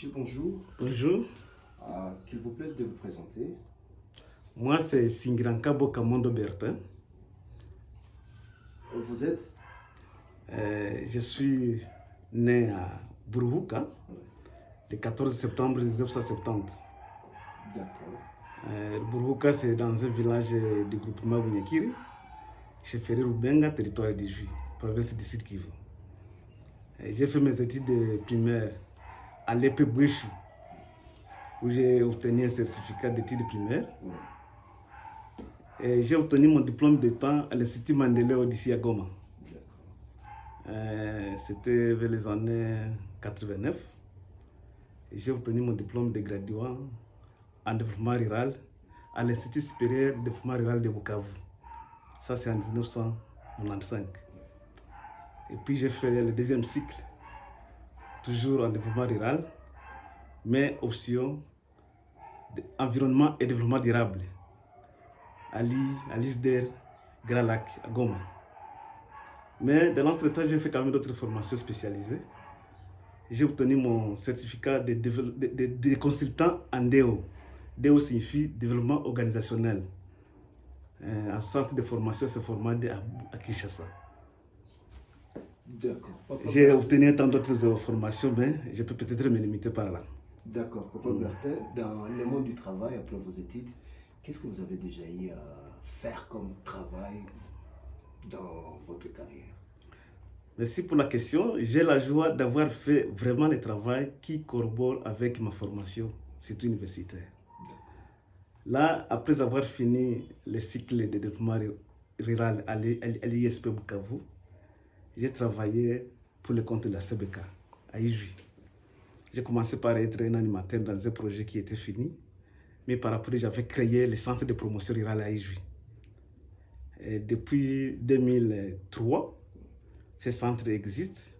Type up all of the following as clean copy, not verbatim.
Monsieur, bonjour. Bonjour, Qu'il vous plaise de vous présenter. moi c'est Singranka Bokamondo Bertin. Vous êtes Je suis né à Buruhuka Oui. le 14 septembre 1970. D'accord. Buruhuka c'est dans un village du groupement Bunyakiri, chez Ferry Rubenga, territoire d'Ijui, province du Sud Kivu. J'ai fait mes études primaires à l'épée Bouéchou, où j'ai obtenu un certificat d'études primaires. Oui. Et j'ai obtenu mon diplôme d'État à l'Institut Mandela d'ici à Goma. D'accord. C'était vers les années 89. Et j'ai obtenu mon diplôme de graduat en développement rural à l'Institut supérieur de développement rural de Bukavu. Ça, c'est en 1995. Et puis, j'ai fait le deuxième cycle, toujours en développement rural, mais option environnement et développement durable à l'ISDER, Grand Lac, à Goma. Mais dans l'entretemps, j'ai fait quand même d'autres formations spécialisées. J'ai obtenu mon certificat de consultant en DO. DO signifie développement organisationnel. Un centre de formation se forme à Kinshasa. D'accord. J'ai obtenu tant d'autres formations, mais je peux peut-être me limiter par là. D'accord. Papa Bertin, dans le monde du travail, après vos études, qu'est-ce que vous avez déjà eu à faire comme travail dans votre carrière? Merci pour la question. J'ai la joie d'avoir fait vraiment le travail qui corrobore avec ma formation, surtout universitaire. Là, après avoir fini le cycle de développement rural à l'ISP Bukavu, j'ai travaillé pour le compte de la CBK à Ijui. J'ai commencé par être un animateur dans un projet qui était fini, mais par après, j'avais créé le centre de promotion rurale à Ijui. Et depuis 2003, ce centre existe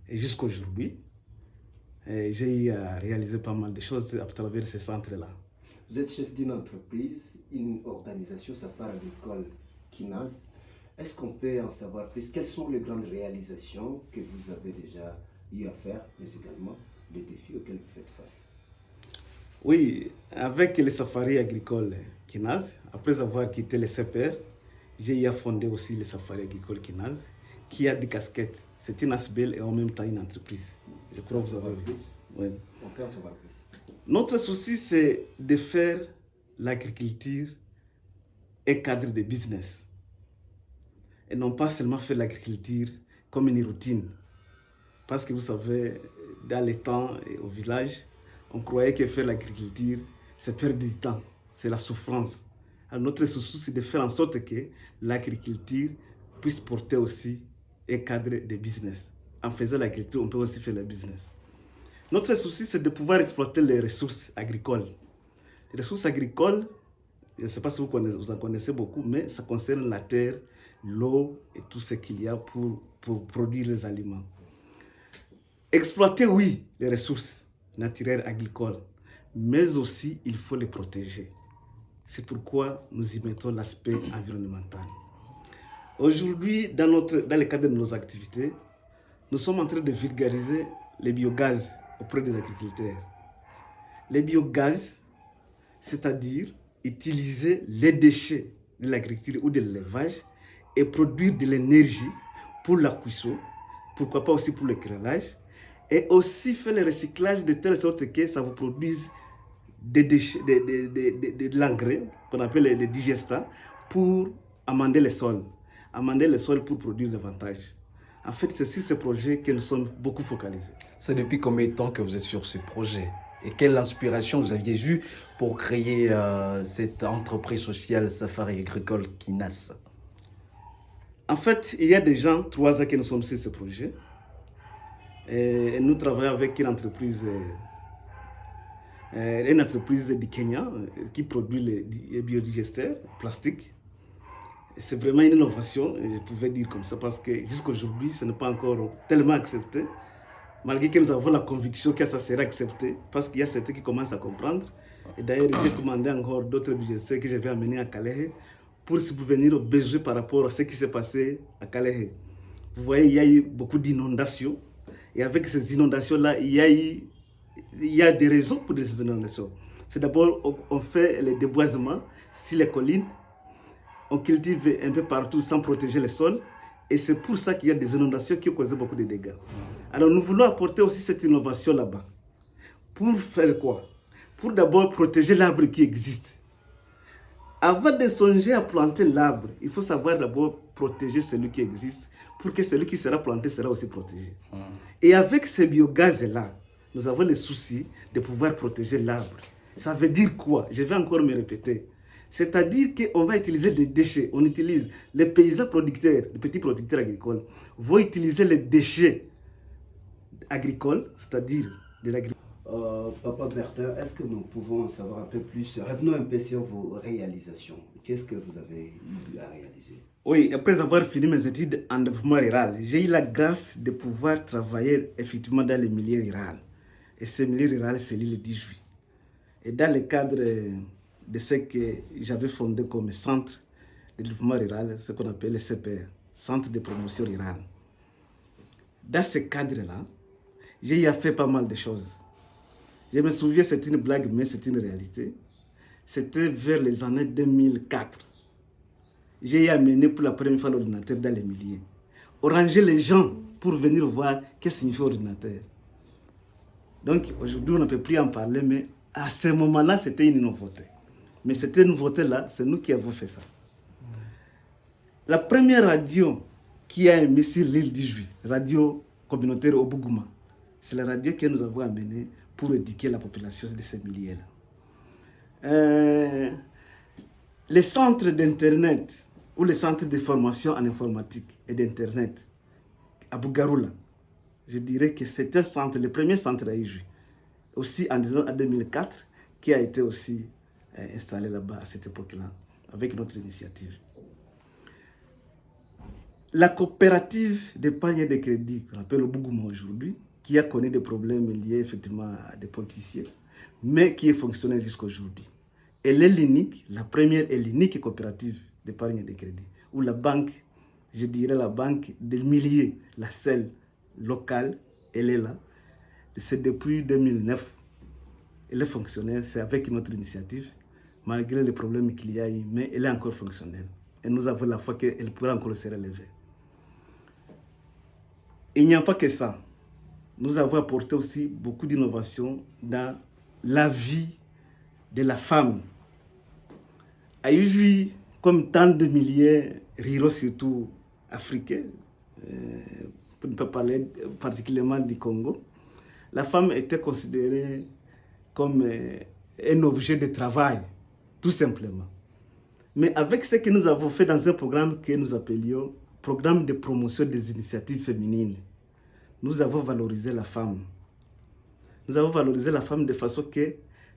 et jusqu'à aujourd'hui, j'ai eu à réaliser pas mal de choses à travers ce centre-là. Vous êtes chef d'une entreprise, une organisation Safari Agricole Kinaz. Est-ce qu'on peut en savoir plus? Quelles sont les grandes réalisations que vous avez déjà eu à faire, mais également les défis auxquels vous faites face? Oui, avec le Safari Agricole Kinaz, après avoir quitté le CPR, j'ai eu à fonder aussi le Safari Agricole Kinaz, qui a des casquettes. C'est une ASBL et en même temps une entreprise. Je crois que vous avez vu. Oui. On peut en savoir plus. Notre souci, c'est de faire l'agriculture un cadre de business. Et non pas seulement faire l'agriculture comme une routine. Parce que vous savez, dans les temps et au village, on croyait que faire l'agriculture, c'est perdre du temps, c'est la souffrance. Alors notre souci, c'est de faire en sorte que l'agriculture puisse porter aussi un cadre de business. En faisant l'agriculture, on peut aussi faire le business. Notre souci, c'est de pouvoir exploiter les ressources agricoles. Les ressources agricoles, je ne sais pas si vous en connaissez beaucoup, mais ça concerne la terre, l'eau et tout ce qu'il y a pour produire les aliments. Exploiter, oui, les ressources naturelles agricoles, mais aussi il faut les protéger. C'est pourquoi nous y mettons l'aspect environnemental. Aujourd'hui, dans le cadre de nos activités, nous sommes en train de vulgariser les biogaz auprès des agriculteurs. Les biogaz, c'est-à-dire utiliser les déchets de l'agriculture ou de l'élevage et produire de l'énergie pour la cuisson, pourquoi pas aussi pour le créolage, et aussi faire le recyclage de telle sorte que ça vous produise des déchets, de l'engrais qu'on appelle les digestants pour amender les sols. Amender les sols pour produire davantage. En fait, c'est sur ce projet que nous sommes beaucoup focalisés. C'est depuis combien de temps que vous êtes sur ce projet? Et quelle inspiration vous aviez eue pour créer cette entreprise sociale Safari Agricole Kinaz? En fait, il y a déjà 3 ans que nous sommes sur ce projet. Et nous travaillons avec une entreprise du Kenya qui produit les biodigesteurs plastiques. C'est vraiment une innovation, je pouvais dire comme ça, parce que jusqu'à aujourd'hui, ce n'est pas encore tellement accepté. Malgré que nous avons la conviction que ça sera accepté, parce qu'il y a certains qui commencent à comprendre. Et d'ailleurs, j'ai commandé encore d'autres biodigesteurs que je vais amener à Kalehe pour subvenir aux besoins par rapport à ce qui s'est passé à Kalehe. Vous voyez, il y a eu beaucoup d'inondations. Et avec ces inondations-là, il y a eu il y a des raisons pour des inondations. C'est d'abord, on fait les déboisements sur les collines, on cultive un peu partout sans protéger les sols, et c'est pour ça qu'il y a des inondations qui ont causé beaucoup de dégâts. Alors nous voulons apporter aussi cette innovation là-bas. Pour faire quoi? Pour d'abord protéger l'arbre qui existe. Avant de songer à planter l'arbre, il faut savoir d'abord protéger celui qui existe pour que celui qui sera planté sera aussi protégé. Et avec ces biogaz-là, nous avons le souci de pouvoir protéger l'arbre. Ça veut dire quoi? Je vais encore me répéter. C'est-à-dire qu'on va utiliser des déchets. On utilise les paysans producteurs, les petits producteurs agricoles, vont utiliser les déchets agricoles, c'est-à-dire de l'agriculture. Papa Bertin, est-ce que nous pouvons en savoir un peu plus? Revenons un peu sur vos réalisations. Qu'est-ce que vous avez eu à réaliser? Oui, après avoir fini mes études en développement rural, j'ai eu la grâce de pouvoir travailler effectivement dans les milieux ruraux. Et ce milieu rural, c'est l'île 18. Et dans le cadre de ce que j'avais fondé comme centre de développement rural, ce qu'on appelle le CPR, Centre de promotion rurale. Dans ce cadre-là, j'ai eu à faire pas mal de choses. Je me souviens, c'est une blague, mais c'est une réalité. C'était vers les années 2004. J'ai amené pour la première fois l'ordinateur dans les milliers. Oranger les gens pour venir voir qu'est-ce que signifie ordinateur. Donc aujourd'hui, on ne peut plus en parler, mais à ce moment-là, c'était une nouveauté. Mais cette nouveauté-là, c'est nous qui avons fait ça. La première radio qui a émis sur l'île d'Ijui, radio communautaire au Bougouma, c'est la radio que nous avons amenée pour éduquer la population de ces milliers-là. Les centres d'Internet ou les centres de formation en informatique et d'Internet à Bougaroula, je dirais que c'est un centre, le premier centre à Iju, aussi en 2004, qui a été aussi installé là-bas à cette époque-là, avec notre initiative. La coopérative d'épargne et de crédit, qu'on appelle le Bougouma aujourd'hui, qui a connu des problèmes liés effectivement à des politiciens, mais qui est fonctionnelle jusqu'à aujourd'hui. Elle est l'unique, la première et l'unique coopérative d'épargne et de crédit, où la banque, je dirais la banque des milliers, la seule locale, elle est là. C'est depuis 2009. Elle est fonctionnelle, c'est avec notre initiative, malgré les problèmes qu'il y a eu, mais elle est encore fonctionnelle. Et nous avons la foi qu'elle pourra encore se relever. Il n'y a pas que ça. Nous avons apporté aussi beaucoup d'innovations dans la vie de la femme. À Iju, comme tant de milliers ruraux, surtout africains, pour ne pas parler particulièrement du Congo, la femme était considérée comme un objet de travail, tout simplement. Mais avec ce que nous avons fait dans un programme que nous appelions Programme de promotion des initiatives féminines, nous avons valorisé la femme. Nous avons valorisé la femme de façon que,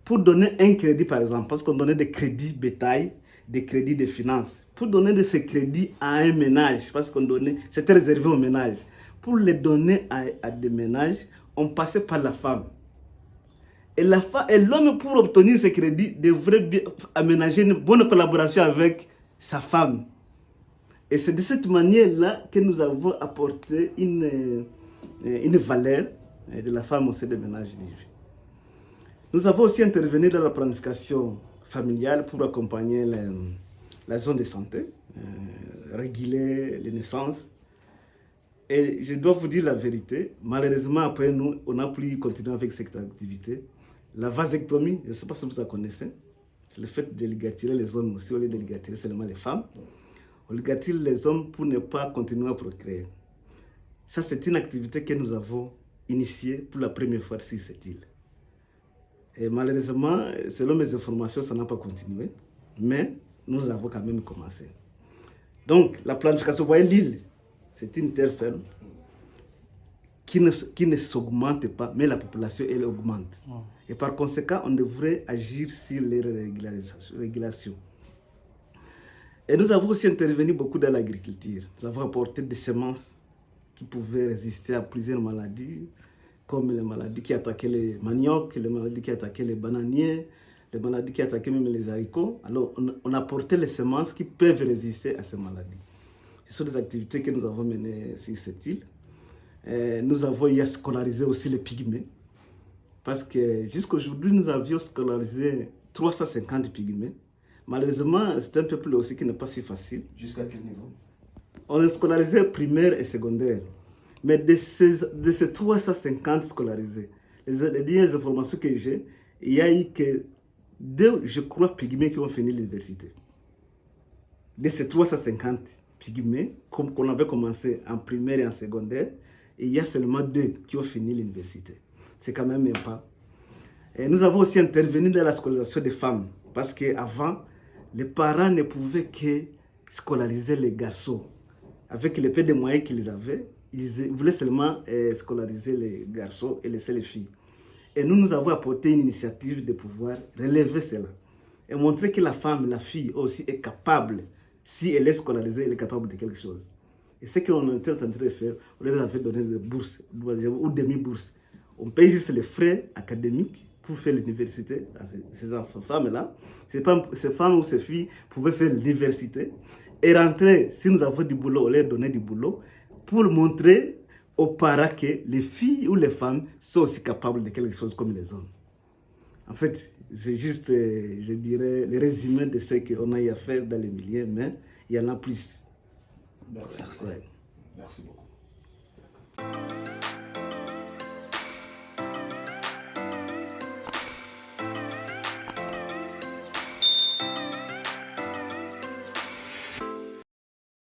pour donner un crédit par exemple, parce qu'on donnait des crédits bétail, des crédits de finances, pour donner de ces crédits à un ménage, parce qu'on donnait, c'était réservé aux ménages, pour les donner à des ménages, on passait par la femme. Et l'homme, pour obtenir ces crédits, devrait aménager une bonne collaboration avec sa femme. Et c'est de cette manière-là que nous avons apporté une valeur de la femme au sein des ménages. Nous avons aussi intervenu dans la planification familiale pour accompagner la zone de santé, réguler les naissances. Et je dois vous dire la vérité, malheureusement après nous, on n'a plus continué avec cette activité. La vasectomie, je ne sais pas si vous la connaissez, c'est le fait de ligaturer les hommes aussi, au lieu de ligaturer seulement les femmes. On ligature les hommes pour ne pas continuer à procréer. Ça, c'est une activité que nous avons initiée pour la première fois sur cette île. Et malheureusement, selon mes informations, ça n'a pas continué, mais nous l'avons quand même commencé. Donc, la planification, vous voyez l'île, c'est une terre ferme qui ne s'augmente pas, mais la population, elle augmente. Et par conséquent, on devrait agir sur les régulations. Et nous avons aussi intervenu beaucoup dans l'agriculture. Nous avons apporté des semences qui pouvaient résister à plusieurs maladies, comme les maladies qui attaquaient les maniocs, les maladies qui attaquaient les bananiers, les maladies qui attaquaient même les haricots. Alors, on a apporté les semences qui peuvent résister à ces maladies. Ce sont des activités que nous avons menées sur cette île. Nous avons scolariser aussi les pygmées Parce que jusqu'à aujourd'hui, nous avions scolarisé 350 pygmées. Malheureusement, c'est un peuple aussi qui n'est pas si facile. Jusqu'à quel niveau? On est scolarisé primaire et secondaire. Mais de ces 350 scolarisés, les dernières informations que j'ai, il y a eu que 2, je crois, pygmées qui ont fini l'université. De ces 350 pygmées, comme qu'on avait commencé en primaire et en secondaire, il y a seulement 2 qui ont fini l'université. C'est quand même un pas. Et nous avons aussi intervenu dans la scolarisation des femmes, parce qu'avant, les parents ne pouvaient que scolariser les garçons. Avec les peu de moyens qu'ils avaient, ils voulaient seulement scolariser les garçons et laisser les filles. Et nous avons apporté une initiative de pouvoir relever cela et montrer que la femme, la fille aussi est capable, si elle est scolarisée, elle est capable de quelque chose. Et ce qu'on était en train de faire, on leur avait donné des bourses ou demi-bourses. On paye juste les frais académiques pour faire l'université à ces femmes-là. Ces femmes ou ces filles pouvaient faire l'université et rentrer, si nous avons du boulot, on leur donnait du boulot pour montrer aux parents que les filles ou les femmes sont aussi capables de quelque chose comme les hommes. En fait, c'est juste, je dirais, le résumé de ce qu'on a eu à faire dans les milieux, mais il y en a plus. Merci. Ouais. Merci beaucoup.